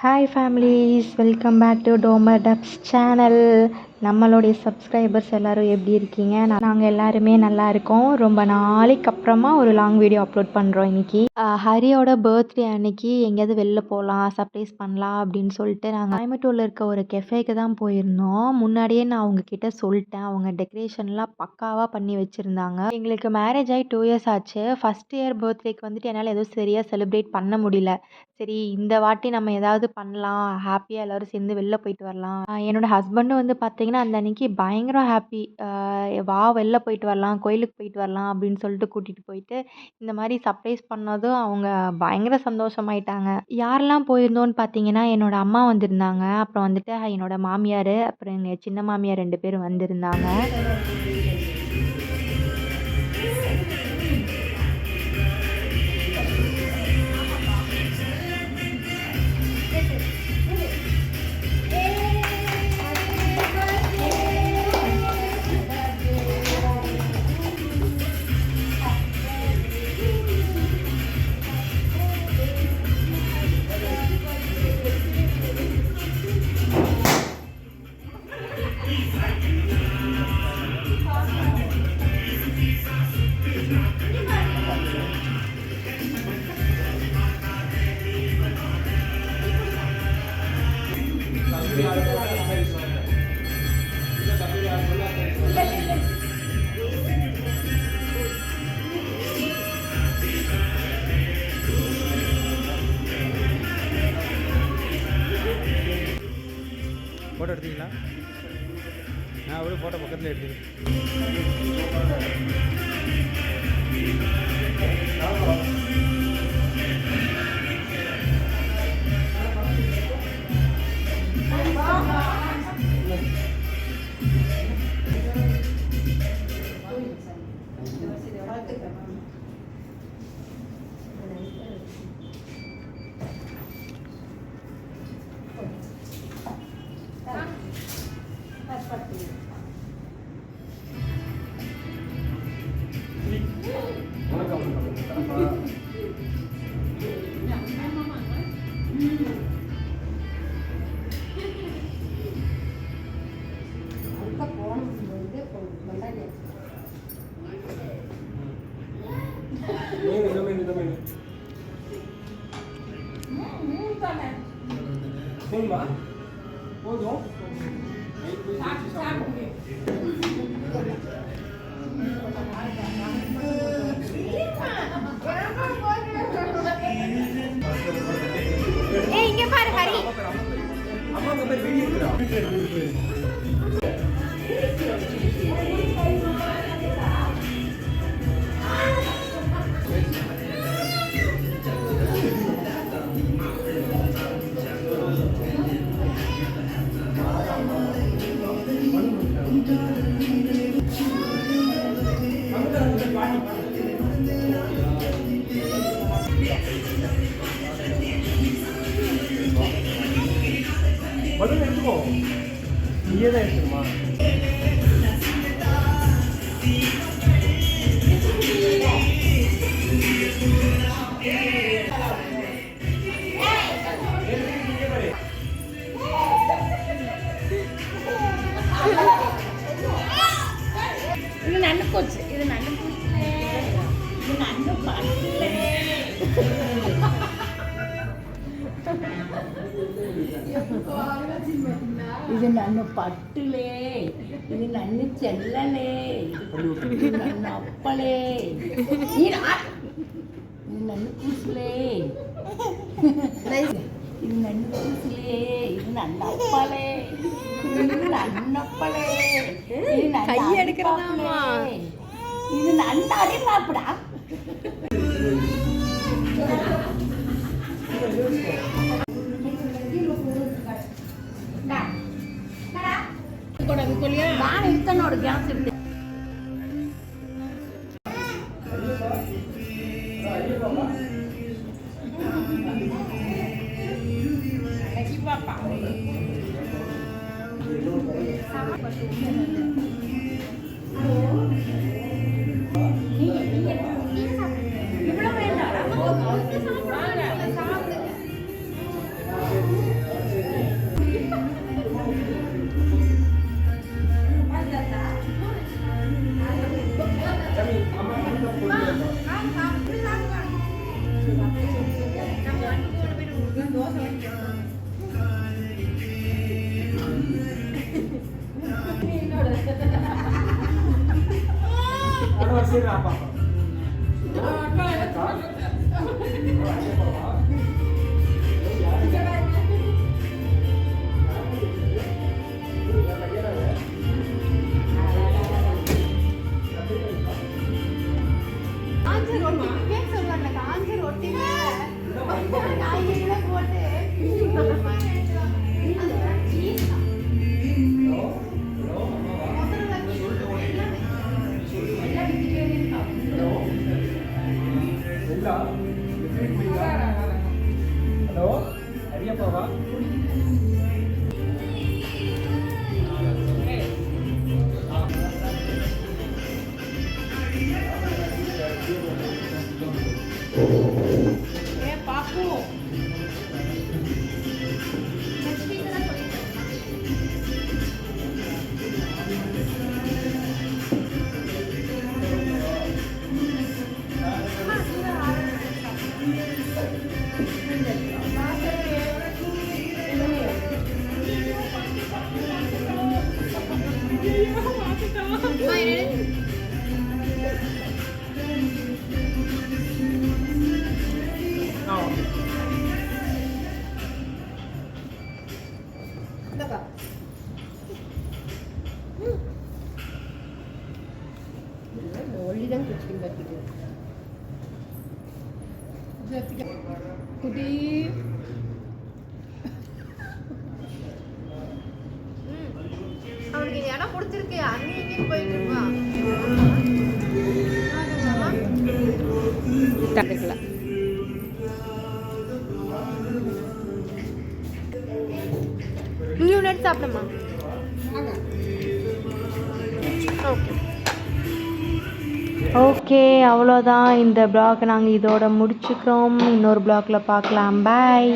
Hi families, welcome back to Tomar dubs channel. நம்மளுடைய subscribers எல்லோரும் எப்படி இருக்கீங்க? நாங்கள் எல்லாருமே நல்லா இருக்கோம். ரொம்ப நாளைக்கு அப்புறமா ஒரு லாங் வீடியோ அப்லோட் பண்ணுறோம் இன்றைக்கி. ஹரியோட பர்த்டே அன்னைக்கு எங்கேயாவது வெளில போகலாம், சர்ப்ரைஸ் பண்ணலாம் அப்படின்னு சொல்லிட்டு நாங்கள் கோயம்புத்தூரில் இருக்க ஒரு கெஃபேக்கு தான் போயிருந்தோம். முன்னாடியே நான் அவங்கக்கிட்ட சொல்லிட்டேன். அவங்க டெக்கரேஷன்லாம் பக்காவாக பண்ணி வச்சுருந்தாங்க. எங்களுக்கு மேரேஜ் ஆகி 2 இயர்ஸ் ஆச்சு. ஃபஸ்ட் இயர் பர்த்டேக்கு வந்துட்டு என்னால் எதுவும் சரியாக செலிப்ரேட் பண்ண முடியல. சரி, இந்த வாட்டி நம்ம ஏதாவது பண்ணலாம், ஹாப்பியாக எல்லோரும் சேர்ந்து வெளில போயிட்டு வரலாம். என்னோடய ஹஸ்பண்டும் வந்து பார்த்திங்கன்னா அந்த அன்றைக்கி பயங்கர ஹாப்பி. வா வெளில போயிட்டு வரலாம், கோயிலுக்கு போயிட்டு வரலாம் அப்படின்னு சொல்லிட்டு கூட்டிகிட்டு போயிட்டு இந்த மாதிரி சர்ப்ரைஸ் பண்ணதும் அவங்க பயங்கர சந்தோஷமாயிட்டாங்க. யாரெல்லாம் போயிருந்தோன்னு பார்த்தீங்கன்னா, என்னோடய அம்மா வந்திருந்தாங்க, அப்புறம் வந்துட்டு என்னோடய மாமியார், அப்புறம் எங்கள் சின்ன மாமியார் 2 பேரும் வந்திருந்தாங்க. ஃபோட்டோ எடுத்தீங்களா? நான் ஒரு ஃபோட்டோ பக்கத்தில் எடுத்துக்கிறேன். போதும் இங்க பாரு ஹரி, அம்மா உங்க பேர் வீடியோ எடுக்கிறா. பதில் எடுத்துக்கோ, நீயே தான் எடுத்துக்கணுமா? இது நன்னு போச்சு, இது நன்னு போச்சு, இது நன்னு பண்ணல. இது நன்னு பட்டுலே, இது நன்னு செல்லலே, இது நன்னு அப்பளே, இது நன்னு பூசலே, இது நன்னு பூசலே, இது நன்னு அப்பளே, இது நன்னப்பளே, இது கை எடுக்கிறதாமா, இது நன்னு அடிமாப்படா. நான் இத்தனோட கேஸ் இருக்கு. இவ்வளவு வேண்டாம். ஹலோ அரியப்பாவா? ஒளிதான் குச்சியும் கட்டிட்டு குட்டி அவனுக்கு இந்த இடம் பிடிச்சிருக்கு அங்கேயும் இங்கேயும் போயிட்டு இருக்கா இங்கே முன்னாடி சாப்பிடமா ஓகே ஓகே அவ்வளோதான் இந்த ப்ளாக் நாங்கள் இதோட முடிச்சுக்கிறோம் இன்னொரு ப்ளாக்ல பார்க்கலாம் பாய்